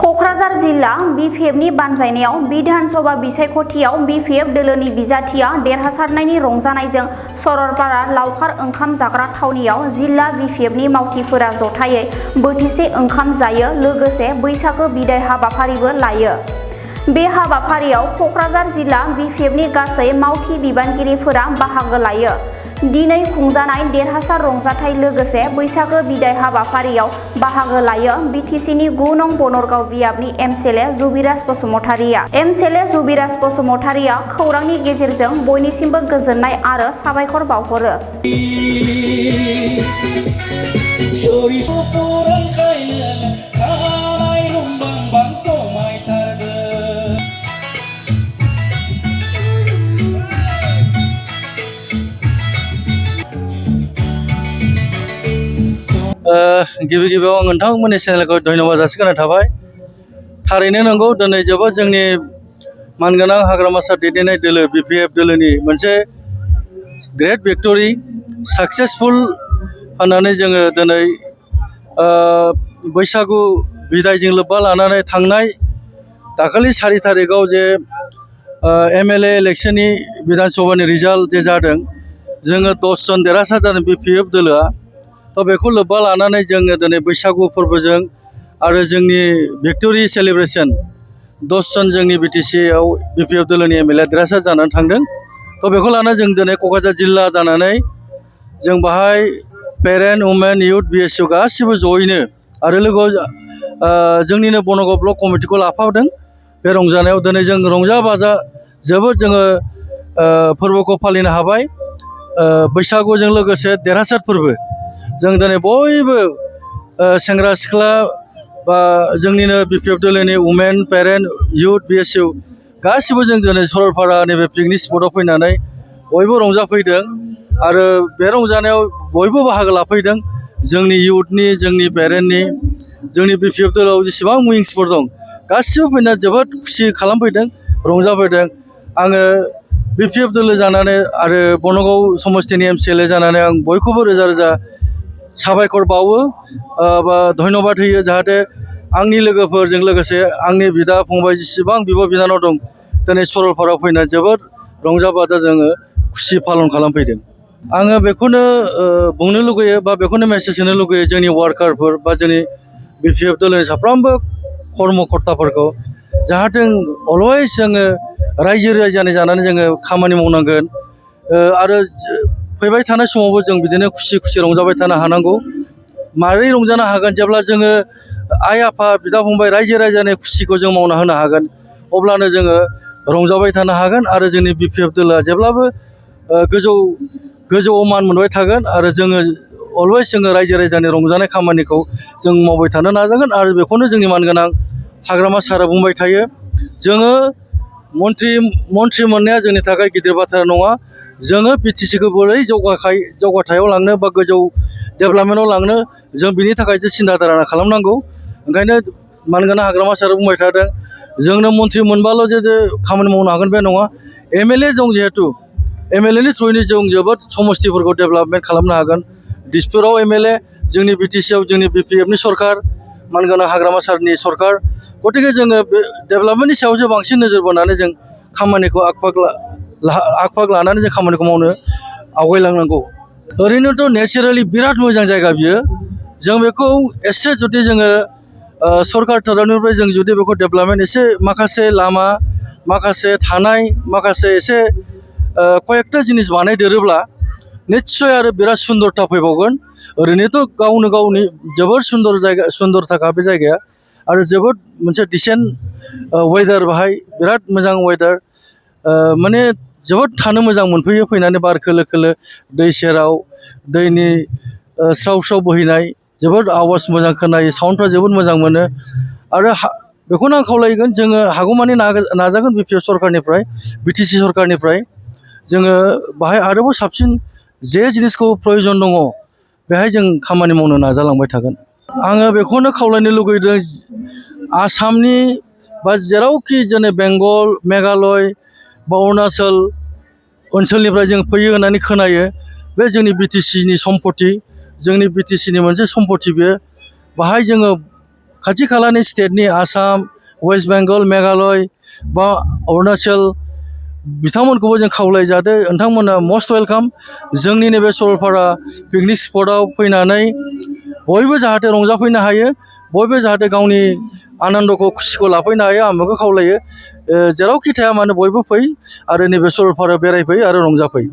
क'क्राझार जिल्ला बिपिएफनि बानजायनायाव विधानसभा बिसायख'थियाव बिपिएफ दोलोनि बिजाथिया देरहासारनायनि रंजानायजों सरलपारा लावखार ओंखाम जाग्रा थावनियाव जिल्ला बिपिएफनि मावथिफोरा जथायै बोथिसे ओंखाम जायो लोगोसे बैसागो बिदाय हाबाफारिबो लायो। बे हाबाफारियाव क'क्राझार जिल्ला बिपिएफनि गासै मावथि बिबानगिरिफोरा बाहागो लायो। दिनै खुंजानाय देरहासार रंजाथाइ लोगोसे बैसागो बिदाय हाबाफारियाव बाहागो लायो बिटिसिनि 9 नं बनरगाव बियाबनि एमसिएलए जुबिराज बसुमतारिया। एमसिएलए जुबिराज बसुमतारिया खौरांनि गेजेरजों बयनिसिमबो गोजोननाय आरो साबायखर बावहरो। गिबि गिबियाव आं नोंथांमोननि चेनेलखौ धन्यबाद जासिगोरनाय थाबाय। थारैनो नंगौ दिनै जोबोद जोंनि मानगोनां हाग्रामा सार दैदेननाय दोलो बिपिएफ दोलोनि मोनसे ग्रेट भिक्टरि साक्सेसफुल होननानै जोङो दिनै बैसागु बिदायजों लोब्बा लानानै थांनाय दाखालि 4 थारिखआव जे एमएलए इलेक्शननि बिधानसभानि रिजाल्ट जे जादों जोङो 10 जन देरहासार जादों बिपिएफ दोलोआ। तो बेखौ लोब्बा लानानै जोङो दिनै बैसागु फोरबोजों आरो जोंनि भिक्टरि सेलिब्रेशन 10 जन जोंनि बिटिसिआव बिपिएफ दोलोनि एमएलए देरहासार जानानै थांदों। तो बेखौ लाना जों दिनै क'क्राझार जिल्ला जानानै जों बाहाय पेरेन्ट वुमेन इउथ बिएसइउ गासिबो जयैनो आरो लोगोआव जोंनिनो बनगाव ब्लक कमिटिखौ लाफादों। बे रंजानायाव दिनै जों रंजा बाजा जोबोद जोङो फोरबोखौ फालिनो हाबाय। बैसागुजों लोगोसे देरहासार फोरबो जों दिनै बयबो सेंग्रा सिख्ला बा जोंनिनो बिपिएफ दोलोनि वुमेन पेरेन्ट इउथ बिएसइउ गासिबो जों दिनै सरलपारा नैबे पिकनिक स्पटआव फैनानै बयबो रंजाफैदों आरो बे रंजानायाव बयबो बाहागो लाफैदों। जोंनि इउथनि जोंनि पेरेन्टनि जोंनि बिपिएफ दोलोआव जेसेबां विंसफोर दं गासिबो फैना जोबोद खुसि खालामफैदों रंजाफैदों। आङो बिपिएफ दोलो जानानै आरो बनगाव समस्तिनि एमसिएलए जानानै आं बयखौबो रोजा रोजा साबायखर बावो बा धन्यबाद होयो जाहाथे आंनि लोगोफोरजों लोगोसे आंनि बिदा फंबाय जेसेबां बिब' बिनानाव दं दिनै सरलपारायाव फैना जोबोद रंजा बाजा जोङो खुसि पालन खालामफैदों। आङो बेखौनो बुंनो लुगैयो बा बेखौनो मेसेज होनो लुगैयो जोंनि वार्कारफोर बा जोंनि बिपिएफ दोलोनि साफ्रोमबो कर्मकर्ताफोरखौ जाहाथे अलवेज जोङो रायजो राजानि जानानै जोङो खामानि मावनांगोन आरो फैबाय थानाय समावबो जों बिदिनो खुसि खुसि रंजाबाय थानो हानांगौ। मारै रंजानो हागोन जेब्ला जोङो आइ आफा बिदा फंबाय रायजो राजानि खुसिखौ जों मावना होनो हागोन अब्लानो जोङो रंजाबाय थानो हागोन आरो जोंनि बिपिएफ दोलोआ जेब्लाबो गोजौआव मान मोनबाय थागोन आरो जोङो अलवेज जोङो रायजो राजानि रंजानाय खामानिखौ जों मावबाय थानो नाजागोन आरो बेखौनो जोंनि मानगोनां हाग्रामा सारा बुंबाय थायो। जोङो मन्त्रि मोननाया जोंनि थाखाय गिदिर बाथ्रा नङा। जोङो बिटिसिखौ बोरै जौगाथायाव लांनो बा गोजौ डेभेलपमेन्टआव लांनो जों बिनि थाखायसो सिन्था धारना खालामनांगौ। ओंखायनो मानगोनां हाग्रामा सारा बुंबाय थादों जोंनो मन्त्रि मोनबाल' जे खामानि मावनो हागोन बे नङा। एमएलए दं जिहेतु एमएलएनि थ्रुयैनो जों जोबोद समस्तिफोरखौ डेभेलपमेन्ट खालामनो हागोन। दिसपुराव एमएलए जोंनि बिटिसिआव जोंनि बिपिएफनि सरकार मानगोनां हाग्रामा सारनि सरकार गतिके जोङो बे डेभेलपमेन्टनि सायावसो बांसिन नोजोर बोनानै जों खामानिखौ आग फाग लानानै जों खामानिखौ मावनो आवगायलांनांगौ। ओरैनोथ' नेचारेलि बिराद मोजां जायगा बियो। जों बेखौ एसे जुदि जोङो सरकार तरफनिफ्राय जों जुदि बेखौ डेभेलपमेन्ट एसे माखासे लामा माखासे थानाय माखासे एसे कयेकटा जिनिस बानायदेरोब्ला निस्सय आरो बिराद सुन्दरता फैबावगोन। ओरैनोथ' गावनि जोबोर सुन्दरथाखा बे जायगाया आरो जोबोद मोनसे डिसेन्ट वेदार बाहाय बिराद मोजां वेदार माने जोबोद थानो मोजां मोनफैयो फैनानै बार खोलो खोलो दै सेराव दैनि स्राव स्राव बोहैनाय जोबोद आवाज मोजां खोनायो साउन्डफ्रा जोबोद मोजां मोनो आरो बेखौनो आं खावलायगोन जोङो हागौमानि नाजागोन बिपिएफ सरकारनिफ्राय बिटिसि सरकारनिफ्राय जोङो बाहाय आरोबाव साबसिन जे जिनिसखौ प्रयजन दङ बेहाय जों खामानि मावनो नाजालांबाय थागोन। आङो बेखौनो खावलायनो लुगैदों आसामनि बा जेरावखि जोंनि बेंगल मेघालय बा अरुणाचल ओनसोलनिफ्राय जों फैयो होननानै खोनायो बे जोंनि बिटिसिनि सम्पति जोंनि बिटिसिनि मोनसे सम्पति बे बाहाय जोङो खाथि खालानि स्टेटनि आसाम, वेस्ट बेंगल, मेघालय बा अरुणाचल बिथांमोनखौबो जों खावलायजादो नोंथांमोना मस्ट वेलकाम जोंनि नैबे सरलपारा पिकनिक स्पटआव फैनानै बयबो जाहाथे रंजाफैनो हायो, बयबो जाहाथे गावनि आनन्दखौ खुसिखौ लाफैनो हायो आं बेखौ खावलायो। जेरावखि थाया मानो बयबो फै आरो नैबे सरलपारायाव बेरायफै आरो रंजाफै।